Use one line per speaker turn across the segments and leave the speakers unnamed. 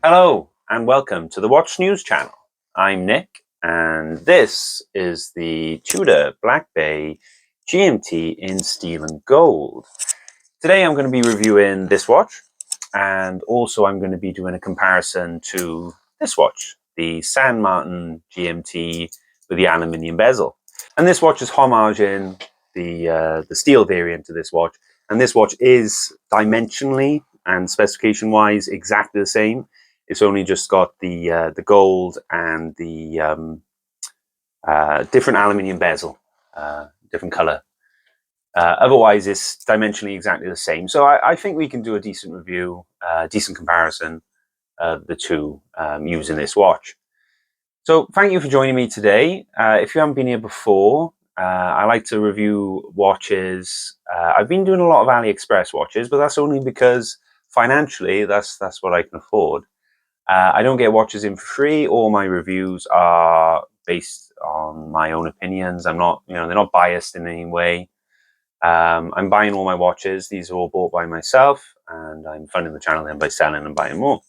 Hello and welcome to the Watch News channel. I'm Nick and this is the Tudor Black Bay GMT in steel and gold. Today I'm going to be reviewing this watch and also I'm going to be doing a comparison to this watch, the San Martin GMT with the aluminium bezel. And this watch is homaging the steel variant to this watch, and this watch is dimensionally and specification wise exactly the same. It's only just got the gold and the different aluminium bezel, different color. Otherwise, it's dimensionally exactly the same. So I think we can do a decent review, decent comparison of the two using this watch. So thank you for joining me today. If you haven't been here before, I like to review watches. I've been doing a lot of AliExpress watches, but that's only because financially that's what I can afford. I don't get watches in for free. All my reviews are based on my own opinions. I'm not, they're not biased in any way. I'm buying all my watches. These are all bought by myself, and I'm funding the channel then by selling and buying more.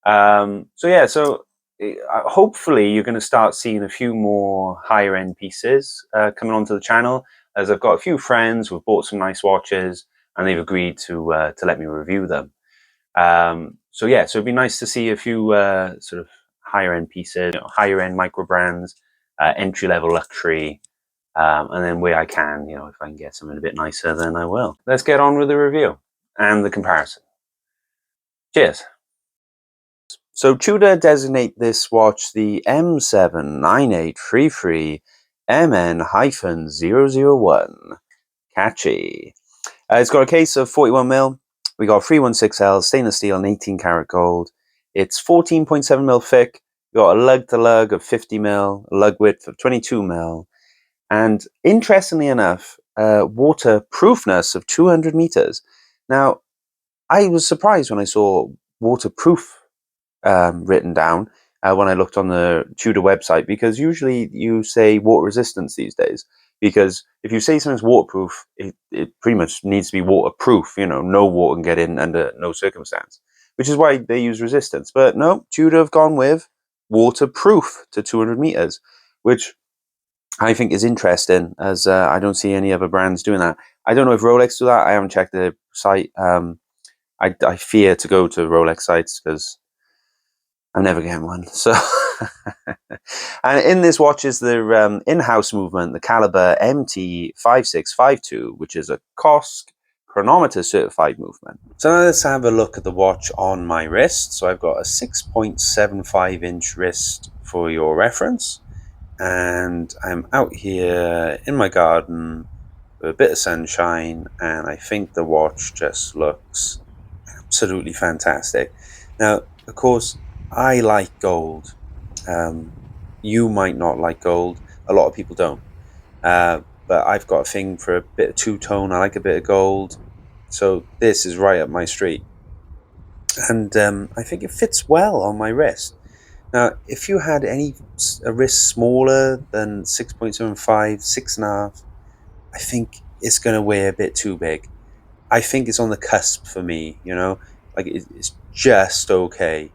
So hopefully you're going to start seeing a few more higher end pieces coming onto the channel, as I've got a few friends who've bought some nice watches and they've agreed to let me review them. So it'd be nice to see a few sort of higher end pieces, higher end micro brands, entry level luxury, and then where I can, if I can get something a bit nicer, then I will. Let's get on with the review and the comparison. Cheers. So Tudor designate this watch the M79833MN-0001. Catchy. It's got a case of 41mm. We got 316L stainless steel and 18 karat gold. It's 14.7mm thick. We got a lug to lug of 50mm, a lug width of 22mm, and interestingly enough, waterproofness of 200 meters. Now, I was surprised when I saw waterproof written down when I looked on the Tudor website, because usually you say water resistance these days, because if you say something's waterproof, it pretty much needs to be waterproof, no water can get in under no circumstance, which is why they use resistance. But no, Tudor have gone with waterproof to 200 meters, which I think is interesting, as I don't see any other brands doing that. I don't know if Rolex do that. I haven't checked the site. I fear to go to Rolex sites because I'm never getting one. So, and in this watch is the in-house movement, the caliber MT5652, which is a COSC chronometer certified movement. So now let's have a look at the watch on my wrist. So I've got a 6.75 inch wrist for your reference, and I'm out here in my garden with a bit of sunshine, and I think the watch just looks absolutely fantastic. Now, of course, I like gold. You might not like gold. A lot of people don't. But I've got a thing for a bit of two-tone. I like a bit of gold. So this is right up my street. And I think it fits well on my wrist. Now, if you had a wrist smaller than 6.75, 6.5, I think it's going to weigh a bit too big. I think it's on the cusp for me, like it's just okay.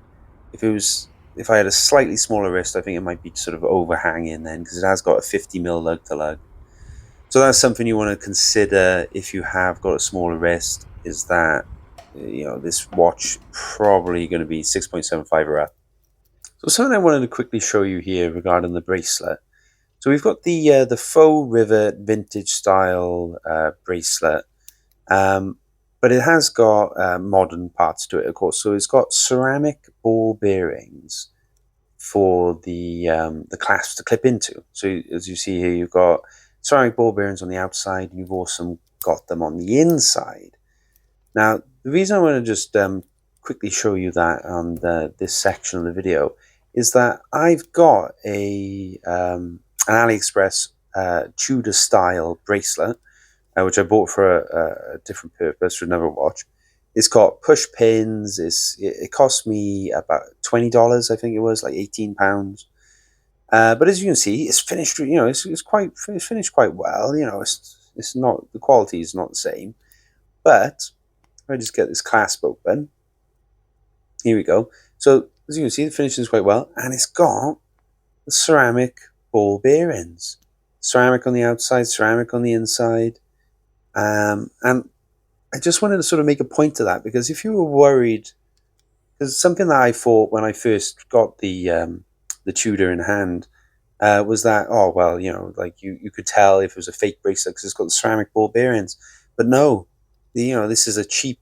If I had a slightly smaller wrist, I think it might be sort of overhanging then, because it has got a 50mm lug to lug. So that's something you want to consider if you have got a smaller wrist, is that this watch probably going to be 6.75 or up. So something I wanted to quickly show you here regarding the bracelet. So we've got the faux rivet vintage style bracelet. But it has got modern parts to it, of course. So it's got ceramic ball bearings for the clasp to clip into. So as you see here, you've got ceramic ball bearings on the outside, and you've also got them on the inside. Now, the reason I want to just quickly show you that on this section of the video is that I've got an AliExpress Tudor style bracelet, which I bought for a different purpose, for another watch. It's got push pins. It cost me about $20, I think it was, like £18. But as you can see, it's finished. It's finished quite well. It's not, the quality is not the same. But if I just get this clasp open, here we go. So as you can see, the finishes quite well, and it's got the ceramic ball bearings. Ceramic on the outside, ceramic on the inside. And I just wanted to sort of make a point to that, because if you were worried, because something that I thought when I first got the Tudor in hand was that, oh, well, you know, like you could tell if it was a fake bracelet because it's got the ceramic ball bearings. But no, this is a cheap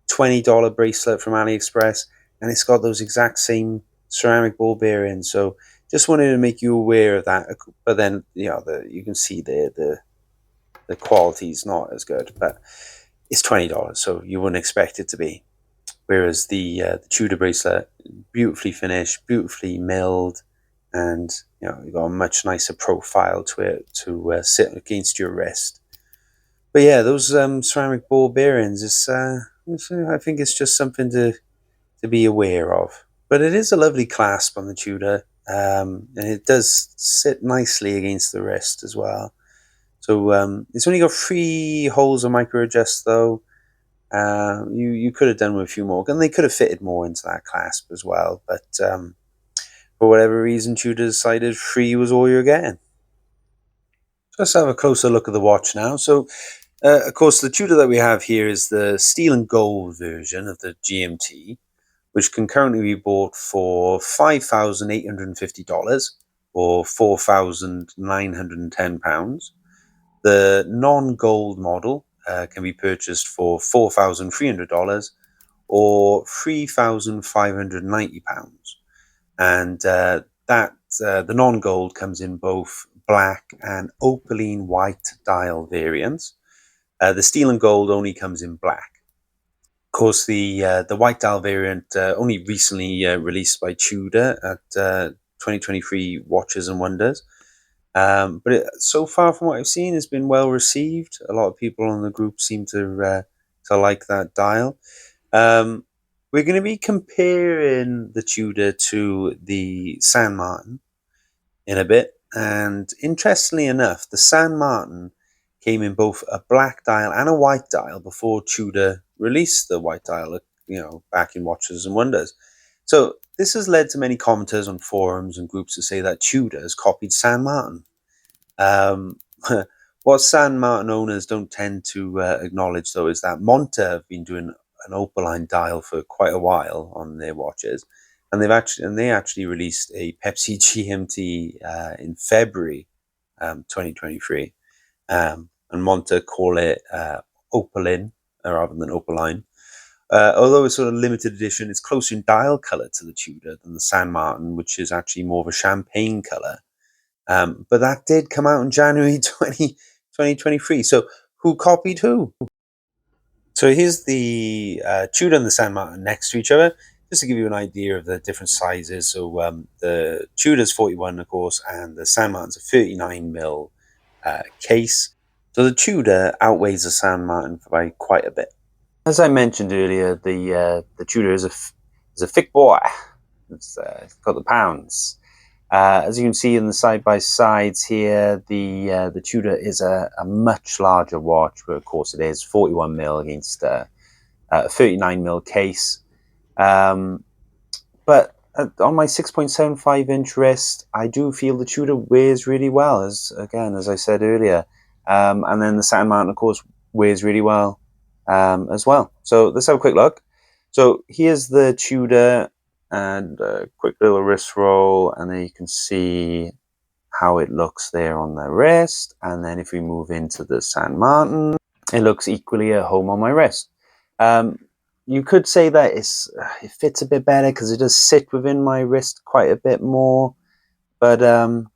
$20 bracelet from AliExpress, and it's got those exact same ceramic ball bearings. So just wanted to make you aware of that. But then, you can see there the quality is not as good, but it's $20, so you wouldn't expect it to be. Whereas the Tudor bracelet, beautifully finished, beautifully milled, and you've got a much nicer profile to it to sit against your wrist. But yeah, those ceramic ball bearings, I think it's just something to be aware of. But it is a lovely clasp on the Tudor, and it does sit nicely against the wrist as well. So it's only got 3 holes of micro adjust though. You could have done with a few more, and they could have fitted more into that clasp as well. But for whatever reason, Tudor decided 3 was all you're getting. So let's have a closer look at the watch now. So of course, the Tudor that we have here is the steel and gold version of the GMT, which can currently be bought for $5,850 or £4,910. The non-gold model can be purchased for $4,300 or £3,590. And the non-gold comes in both black and opaline white dial variants. The steel and gold only comes in black. Of course, the white dial variant only recently released by Tudor at 2023 Watches and Wonders. But so far from what I've seen, it's been well received. A lot of people on the group seem to like that dial. We're going to be comparing the Tudor to the San Martin in a bit. And interestingly enough, the San Martin came in both a black dial and a white dial before Tudor released the white dial, back in Watches and Wonders. So this has led to many commenters on forums and groups to say that Tudor has copied San Martin. What San Martin owners don't tend to acknowledge, though, is that Monta have been doing an opaline dial for quite a while on their watches, and they actually released a Pepsi GMT in February 2023, and Monta call it opalin rather than opaline. Although it's sort of limited edition, it's closer in dial color to the Tudor than the San Martin, which is actually more of a champagne color. But that did come out in January 2023. So who copied who? So here's the Tudor and the San Martin next to each other, just to give you an idea of the different sizes. So the Tudor's 41, of course, and the San Martin's a 39mm case. So the Tudor outweighs the San Martin by quite a bit. As I mentioned earlier, the Tudor is a thick boy. It's got the pounds. As you can see in the side-by-sides here, the Tudor is a much larger watch, but of course it is 41mm against a 39mm case. But on my 6.75-inch wrist, I do feel the Tudor wears really well, as I said earlier. And then the San Martin, of course, wears really well as well. So let's have a quick look. So here's the Tudor, and a quick little wrist roll, and then you can see how it looks there on the wrist. And then if we move into the San Martin, it looks equally at home on my wrist. You could say that it fits a bit better because it does sit within my wrist quite a bit more, but I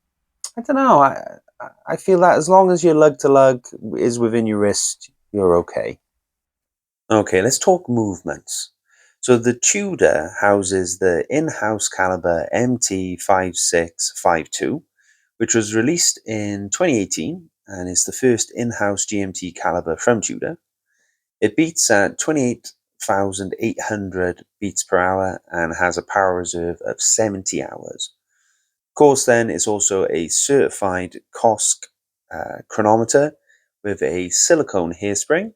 don't know. I feel that as long as your lug to lug is within your wrist, you're okay. Okay, let's talk movements. So the Tudor houses the in-house caliber MT5652, which was released in 2018 and is the first in-house GMT caliber from Tudor. It beats at 28,800 beats per hour and has a power reserve of 70 hours. Of course, then, it's also a certified COSC chronometer with a silicone hairspring,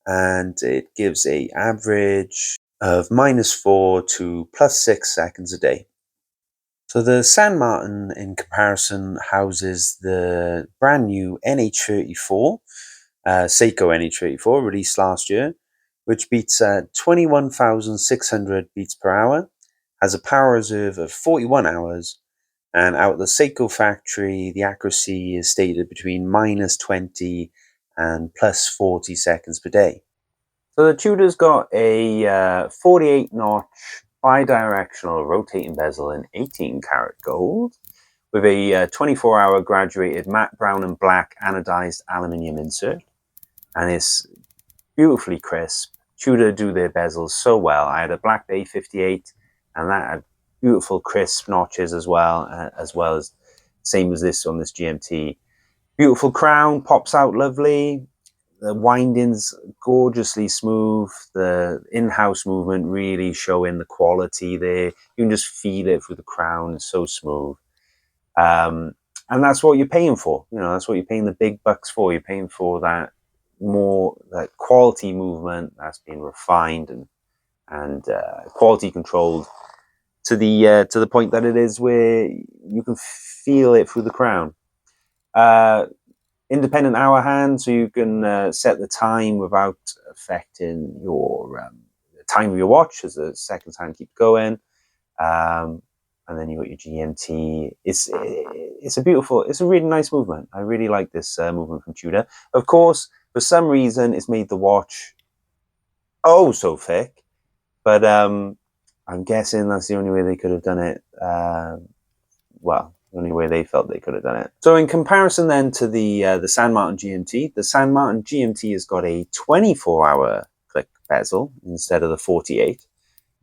and it gives a average of -4 to +6 seconds a day. So the San Martin, in comparison, houses the brand new NH34, Seiko NH34, released last year, which beats 21,600 beats per hour, has a power reserve of 41 hours, and out of the Seiko factory, the accuracy is stated between -20 and +40 seconds per day. So the Tudor's got a 48 notch bi-directional rotating bezel in 18 karat gold with a 24-hour graduated matte brown and black anodized aluminium insert, and it's beautifully crisp. Tudor do their bezels so well. I had a Black Bay 58 and that had beautiful crisp notches as well as same as this on this GMT. Beautiful crown, pops out lovely. The windings gorgeously smooth. The in-house movement really showing the quality there. You can just feel it through the crown. It's so smooth. And that's what you're paying for. You know, that's what you're paying the big bucks for. You're paying for that quality movement that's been refined and quality controlled to the point that it is where you can feel it through the crown. Independent hour hand, so you can set the time without affecting your time of your watch as the seconds hand keeps going. And then you got your GMT. It's a really nice movement. I really like this movement from Tudor. Of course, for some reason, it's made the watch oh so thick, but I'm guessing that's the only way they could have done it. Well, the only way they felt they could have done it. So in comparison then to the San Martin GMT, the San Martin GMT has got a 24-hour click bezel instead of the 48.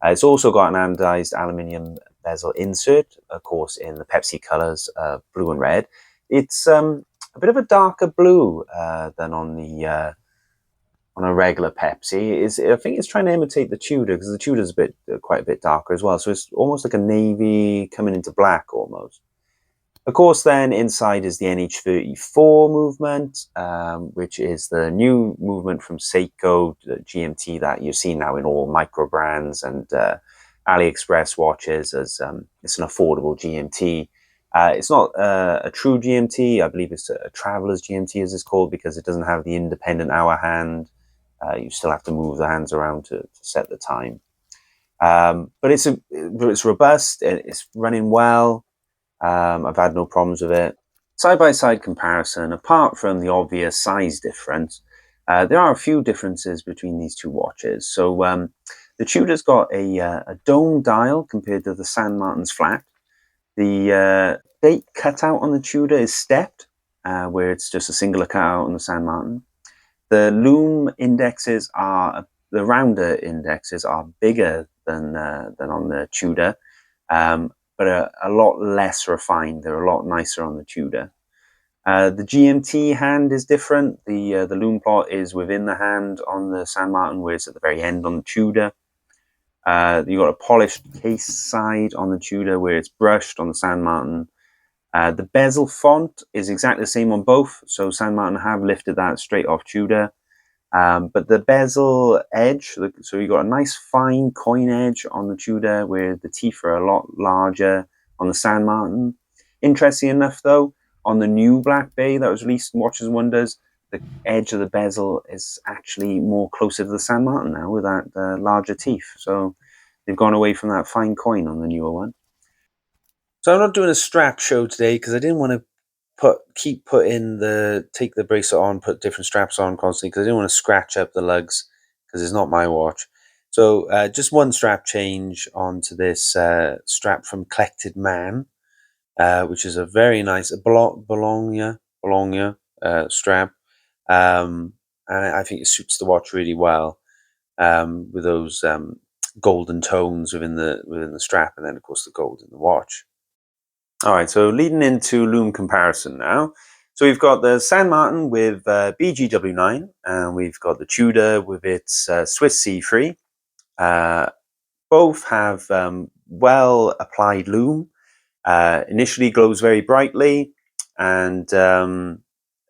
It's also got an anodized aluminium bezel insert, of course, in the Pepsi colors, blue and red. It's a bit of a darker blue than on a regular Pepsi. I think it's trying to imitate the Tudor, because the Tudor's quite a bit darker as well. So it's almost like a navy coming into black almost. Of course, then inside is the NH34 movement, which is the new movement from Seiko, the GMT that you see now in all micro brands and AliExpress watches. As it's an affordable GMT. It's not a true GMT. I believe it's a traveler's GMT, as it's called, because it doesn't have the independent hour hand. You still have to move the hands around to set the time. But it's robust. It's running well. I've had no problems with it. Side-by-side comparison, apart from the obvious size difference, there are a few differences between these two watches. So the Tudor's got a dome dial compared to the San Martin's flat. The date cutout on the Tudor is stepped, where it's just a singular cutout on the San Martin. The Lume indexes the rounder indexes are bigger than on the Tudor. But a lot less refined. They're a lot nicer on the Tudor. The GMT hand is different. The Lume plot is within the hand on the San Martin, whereas at the very end on the Tudor. You got a polished case side on the Tudor, where it's brushed on the San Martin. The bezel font is exactly the same on both, so San Martin have lifted that straight off Tudor. But the bezel edge, so you got a nice fine coin edge on the Tudor, where the teeth are a lot larger on the San Martin. Interesting enough, though, on the new Black Bay that was released in Watches and Wonders, the edge of the bezel is actually more closer to the San Martin now, with that larger teeth. So they've gone away from that fine coin on the newer one. So I'm not doing a strap show today because I didn't want to take the bracelet on, put different straps on constantly, because I didn't want to scratch up the lugs, because it's not my watch. So just one strap change onto this strap from Collected Man, which is a very nice Bologna strap, and I think it suits the watch really well, with those golden tones within the strap, and then of course the gold in the watch. All right, so leading into Lume comparison now. So we've got the San Martin with BGW9, and we've got the Tudor with its Swiss C3. Both have well applied lume. Initially glows very brightly, and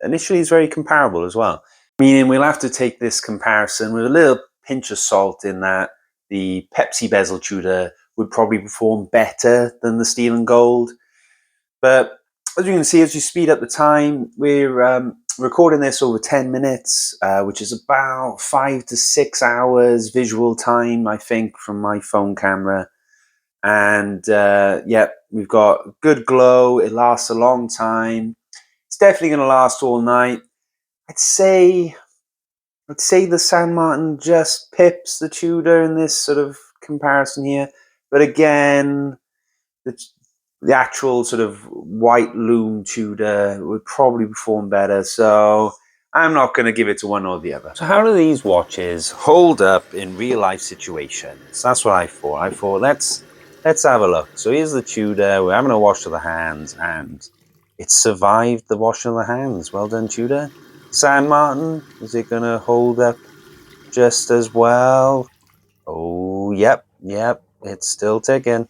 initially is very comparable as well. Meaning we'll have to take this comparison with a little pinch of salt, in that the Pepsi bezel Tudor would probably perform better than the steel and gold. But as you can see, as you speed up the time, we're recording this over 10 minutes, which is about 5 to 6 hours visual time, I think, from my phone camera. And yeah, we've got good glow. It lasts a long time. It's definitely going to last all night. I'd say the San Martin just pips the Tudor in this sort of comparison here. But again, the actual sort of white Lume Tudor would probably perform better. So I'm not going to give it to one or the other. So how do these watches hold up in real life situations? That's what I thought. I thought let's have a look. So here's the Tudor. We're having a wash of the hands, and it survived the wash of the hands. Well done, Tudor. San Martin, is it going to hold up just as well? Oh, yep, it's still ticking.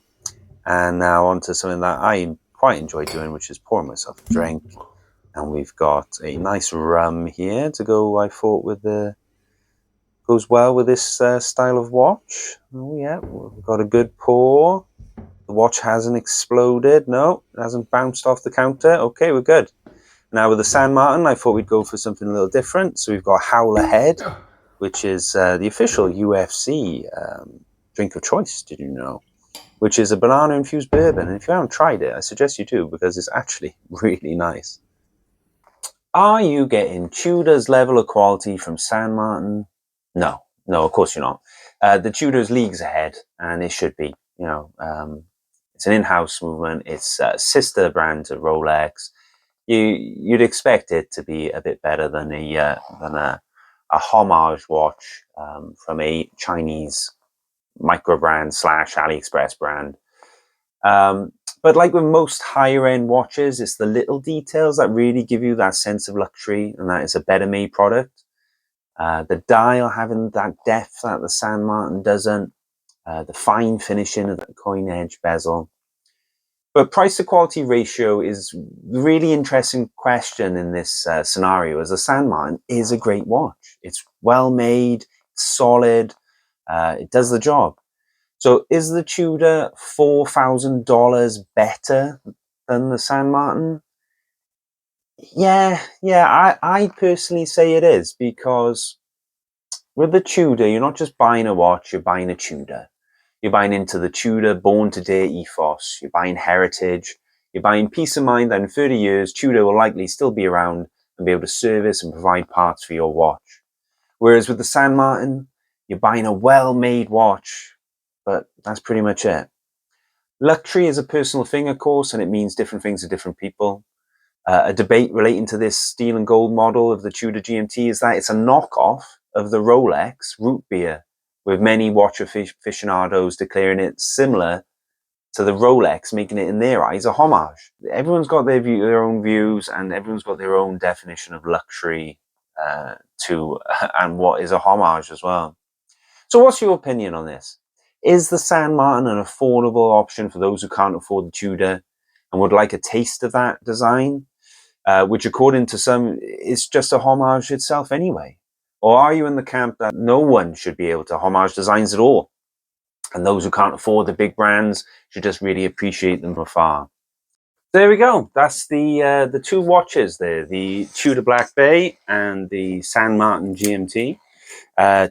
And now on to something that I quite enjoy doing, which is pouring myself a drink. And we've got a nice rum here to go, I thought, with goes well with this style of watch. Oh yeah, we've got a good pour. The watch hasn't exploded. No, it hasn't bounced off the counter. Okay, we're good. Now with the San Martin, I thought we'd go for something a little different. So we've got Howler Head, which is the official UFC drink of choice, did you know? Which is a banana-infused bourbon. And if you haven't tried it, I suggest you do, because it's actually really nice. Are you getting Tudor's level of quality from San Martin? No, of course you're not. The Tudor's leagues ahead, and it should be. You know, it's an in-house movement. It's a sister brand to Rolex. You'd expect it to be a bit better than a homage watch from a Chinese micro brand / AliExpress brand. But like with most higher end watches, it's the little details that really give you that sense of luxury, and that it's a better made product. The dial having that depth that the San Martin doesn't, the fine finishing of the coin edge bezel. But price to quality ratio is a really interesting question in this scenario, as the San Martin is a great watch. It's well made, solid, it does the job. So is the Tudor $4,000 better than the San Martin? Yeah, I personally say it is, because with the Tudor, you're not just buying a watch, you're buying a Tudor. You're buying into the Tudor born today ethos. You're buying heritage. You're buying peace of mind that in 30 years, Tudor will likely still be around and be able to service and provide parts for your watch. Whereas with the San Martin, you're buying a well-made watch, but that's pretty much it. Luxury is a personal thing, of course, and it means different things to different people. A debate relating to this steel and gold model of the Tudor GMT is that it's a knockoff of the Rolex root beer, with many watch aficionados declaring it similar to the Rolex, making it in their eyes a homage. Everyone's got their own views, and everyone's got their own definition of luxury and what is a homage as well. So what's your opinion on this? Is the San Martin an affordable option for those who can't afford the Tudor and would like a taste of that design, which according to some is just a homage itself anyway? Or are you in the camp that no one should be able to homage designs at all, and those who can't afford the big brands should just really appreciate them from afar? There we go. That's the two watches there, the Tudor Black Bay and the San Martin GMT.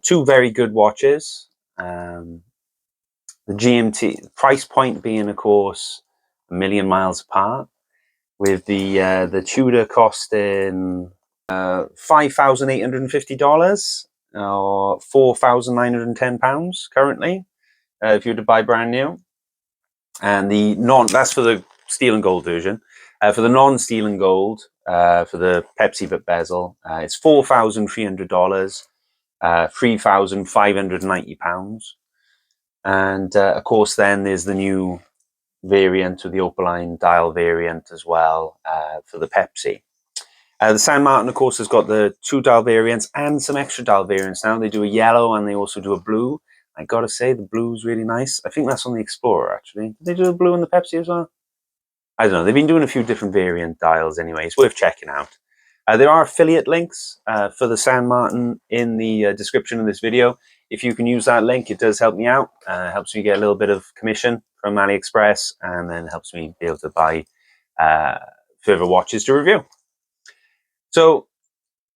Two very good watches. The GMT price point being, of course, a million miles apart, with the Tudor costing $5,850 or £4,910 currently, if you were to buy brand new. And that's for the steel and gold version. For the non-steel and gold, for the Pepsi but bezel, it's $4,300, £3,590. And of course, then there's the new variant with the opaline dial variant as well for the Pepsi. The San Martin, of course, has got the 2 dial variants and some extra dial variants now. They do a yellow and they also do a blue. I gotta say, the blue is really nice. I think that's on the Explorer, actually. Did they do the blue in the Pepsi as well? I don't know. They've been doing a few different variant dials anyway. It's worth checking out. There are affiliate links for the San Martin in the description of this video. if you can use that link, it does help me out. Helps me get a little bit of commission from AliExpress, and then helps me be able to buy further watches to review. So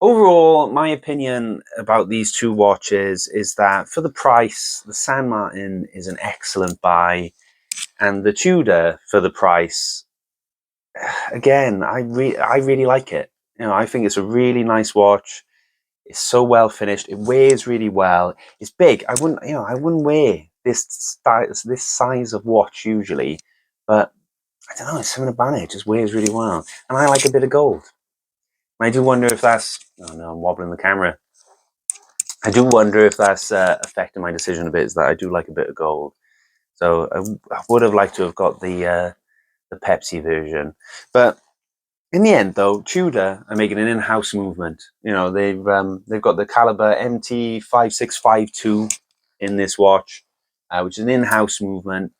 overall, my opinion about these two watches is that for the price, the San Martin is an excellent buy, and the Tudor for the price, again, I really like it. You know, I think it's a really nice watch. It's so well finished. It wears really well. It's big. I wouldn't wear this size of watch usually, but I don't know. It's something about it. It just wears really well, and I like a bit of gold. I do wonder if that's. Oh no, I'm wobbling the camera. I do wonder if that's affecting my decision a bit. Is that I do like a bit of gold, so I would have liked to have got the Pepsi version, but. In the end, though, Tudor are making an in-house movement. You know, they've got the caliber MT5652 in this watch, which is an in-house movement.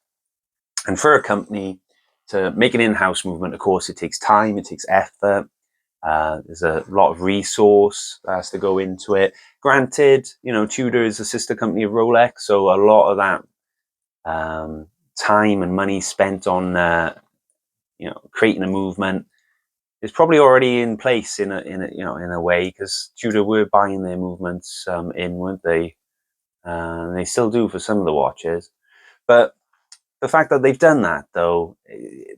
And for a company to make an in-house movement, of course, it takes time, it takes effort. There's a lot of resource that has to go into it. Granted, you know, Tudor is a sister company of Rolex, so a lot of that time and money spent on creating a movement. It's probably already in place in a way, because Tudor were buying their movements in, weren't they? They still do for some of the watches. But the fact that they've done that, though,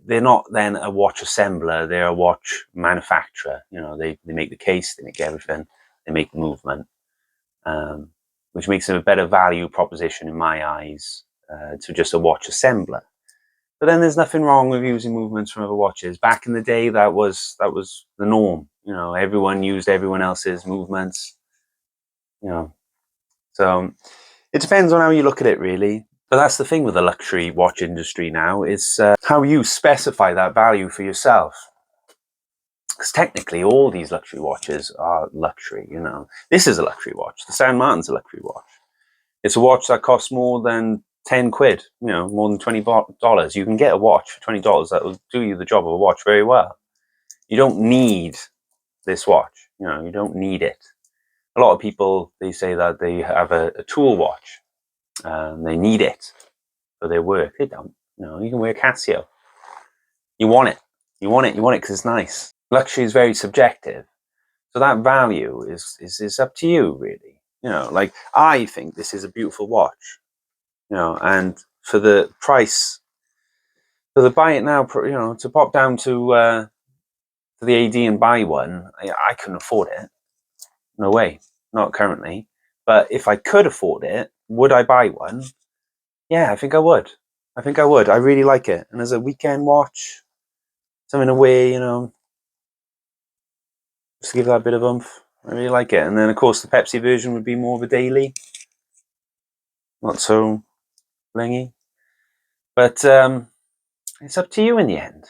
they're not then a watch assembler, they're a watch manufacturer. You know, they make the case, they make everything, they make the movement, which makes them a better value proposition in my eyes to just a watch assembler. But then there's nothing wrong with using movements from other watches. Back in the day, that was the norm. You know, everyone used everyone else's movements. You know, so it depends on how you look at it, really. But that's the thing with the luxury watch industry now, is how you specify that value for yourself. Because technically, all these luxury watches are luxury. You know, this is a luxury watch. The San Martin's a luxury watch. It's a watch that costs more than 10 quid, you know, more than $20. You can get a watch for $20 that will do you the job of a watch very well. You don't need this watch, you know, you don't need it. A lot of people, they say that they have a tool watch and they need it for their work. They don't. You know, you can wear Casio. You want it. You want it because it's nice. Luxury is very subjective. So that value is up to you, really. You know, like, I think this is a beautiful watch. You know, and for the price, for the buy it now, you know, to pop down to the AD and buy one, I couldn't afford it. No way, not currently. But if I could afford it, would I buy one? Yeah, I think I would. I think I would. I really like it. And as a weekend watch, something away, you know, just to give that a bit of oomph. I really like it. And then, of course, the Pepsi version would be more of a daily, not so blingy. But it's up to you in the end.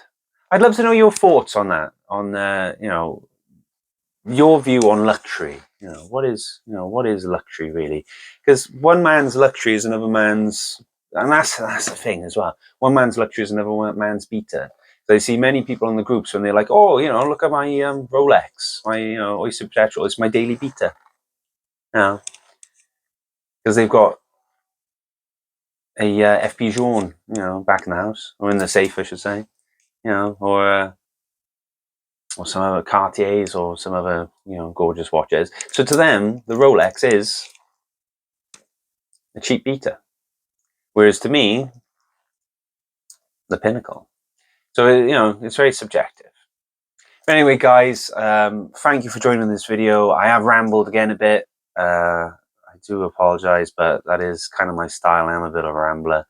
I'd love to know your thoughts on that, on you know, your view on luxury. You know, what is luxury really? Because one man's luxury is another man's, and that's the thing as well. One man's luxury is another man's beta. So I see many people in the groups when they're like, "Oh, you know, look at my Rolex, my Oyster Perpetual. It's my daily beta." You know, because they've got a FP Jaune, you know, back in the house, or in the safe, I should say. You know, or some other Cartiers, or some other, you know, gorgeous watches. So to them, the Rolex is a cheap beta, whereas to me, the pinnacle. So, you know, it's very subjective. But anyway, guys, thank you for joining this video. I have rambled again a bit. I do apologize, but that is kind of my style. I am a bit of a rambler.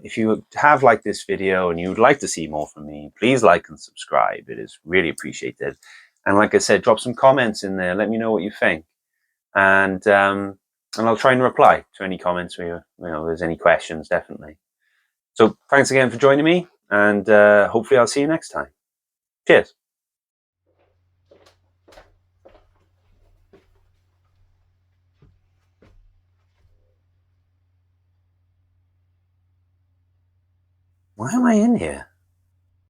If you have liked this video and you would like to see more from me, please like and subscribe. It is really appreciated. And like I said, drop some comments in there. Let me know what you think. And I'll try and reply to any comments where, you know, there's any questions, definitely. So thanks again for joining me, and hopefully I'll see you next time. Cheers. Why am I in here?